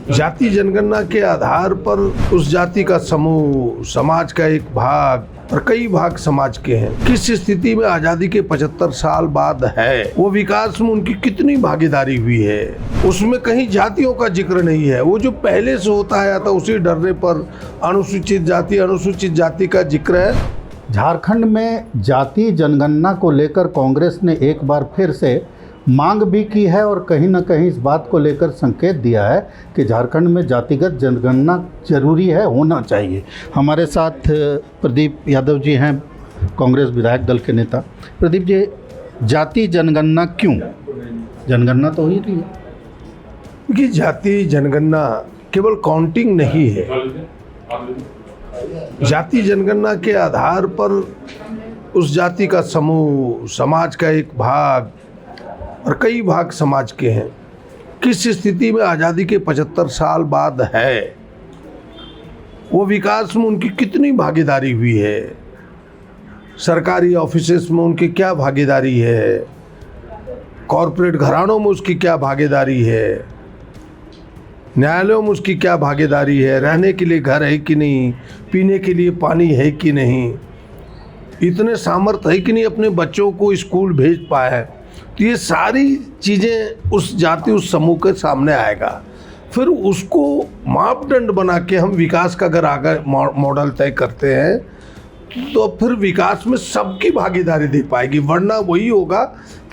जाति जनगणना के आधार पर उस जाति का समूह, समाज का एक भाग और कई भाग समाज के हैं, किस स्थिति में आजादी के 75 साल बाद है, वो विकास में उनकी कितनी भागीदारी हुई है, उसमें कहीं जातियों का जिक्र नहीं है। वो जो पहले से होता आया था उसी डरने पर अनुसूचित जाति का जिक्र है। झारखंड में जाति जनगणना को लेकर कांग्रेस ने एक बार फिर से मांग भी की है और कहीं ना कहीं इस बात को लेकर संकेत दिया है कि झारखंड में जातिगत जनगणना जरूरी है, होना चाहिए। हमारे साथ प्रदीप यादव जी हैं, कांग्रेस विधायक दल के नेता। प्रदीप जी, जाति जनगणना क्यों? जनगणना तो हो ही रही है। क्योंकि जाति जनगणना केवल काउंटिंग नहीं है। जाति जनगणना के आधार पर उस जाति का समूह, समाज का एक भाग और कई भाग समाज के हैं, किस स्थिति में आज़ादी के 75 साल बाद है, वो विकास में उनकी कितनी भागीदारी हुई है, सरकारी ऑफिसेस में उनकी क्या भागीदारी है, कॉरपोरेट घरानों में उसकी क्या भागीदारी है, न्यायालयों में उसकी क्या भागीदारी है, रहने के लिए घर है कि नहीं, पीने के लिए पानी है कि नहीं, इतने सामर्थ्य है कि नहीं अपने बच्चों को स्कूल भेज पाए। तो ये सारी चीज़ें उस जाति, उस समूह के सामने आएगा। फिर उसको मापदंड बना के हम विकास का अगर आगे मॉडल तय करते हैं तो फिर विकास में सबकी भागीदारी दे पाएगी। वरना वही होगा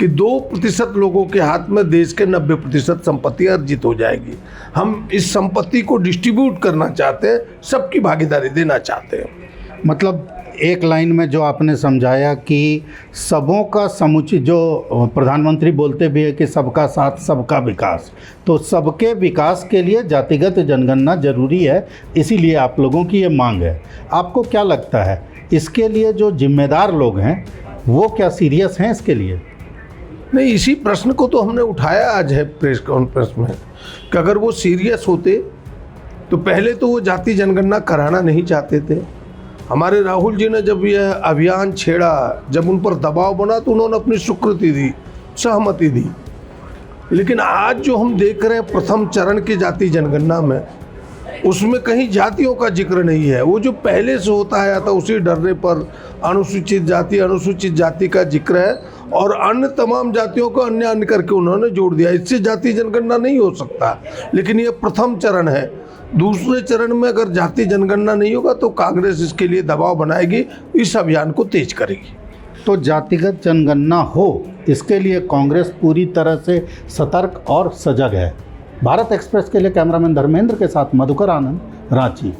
कि 2% लोगों के हाथ में देश के 90% संपत्ति अर्जित हो जाएगी। हम इस संपत्ति को डिस्ट्रीब्यूट करना चाहते हैं, सबकी भागीदारी देना चाहते हैं। मतलब एक लाइन में जो आपने समझाया कि सबों का समुचित, जो प्रधानमंत्री बोलते भी है कि सबका साथ सबका विकास, तो सबके विकास के लिए जातिगत जनगणना जरूरी है, इसीलिए आप लोगों की ये मांग है। आपको क्या लगता है इसके लिए जो जिम्मेदार लोग हैं वो क्या सीरियस हैं इसके लिए? नहीं, इसी प्रश्न को तो हमने उठाया आज है प्रेस कॉन्फ्रेंस में कि अगर वो सीरियस होते तो पहले तो वो जाति जनगणना कराना नहीं चाहते थे। हमारे राहुल जी ने जब यह अभियान छेड़ा, जब उन पर दबाव बना तो उन्होंने अपनी स्वीकृति दी, सहमति दी। लेकिन आज जो हम देख रहे हैं प्रथम चरण की जाति जनगणना में, उसमें कहीं जातियों का जिक्र नहीं है। वो जो पहले से होता आया था उसी डरने पर अनुसूचित जाति का जिक्र है और अन्य तमाम जातियों को अन्य करके उन्होंने जोड़ दिया। इससे जाति जनगणना नहीं हो सकता। लेकिन ये प्रथम चरण है। दूसरे चरण में अगर जाति जनगणना नहीं होगा तो कांग्रेस इसके लिए दबाव बनाएगी, इस अभियान को तेज करेगी। तो जातिगत जनगणना हो, इसके लिए कांग्रेस पूरी तरह से सतर्क और सजग है। भारत एक्सप्रेस के लिए कैमरामैन धर्मेंद्र के साथ मधुकर आनंद, रांची।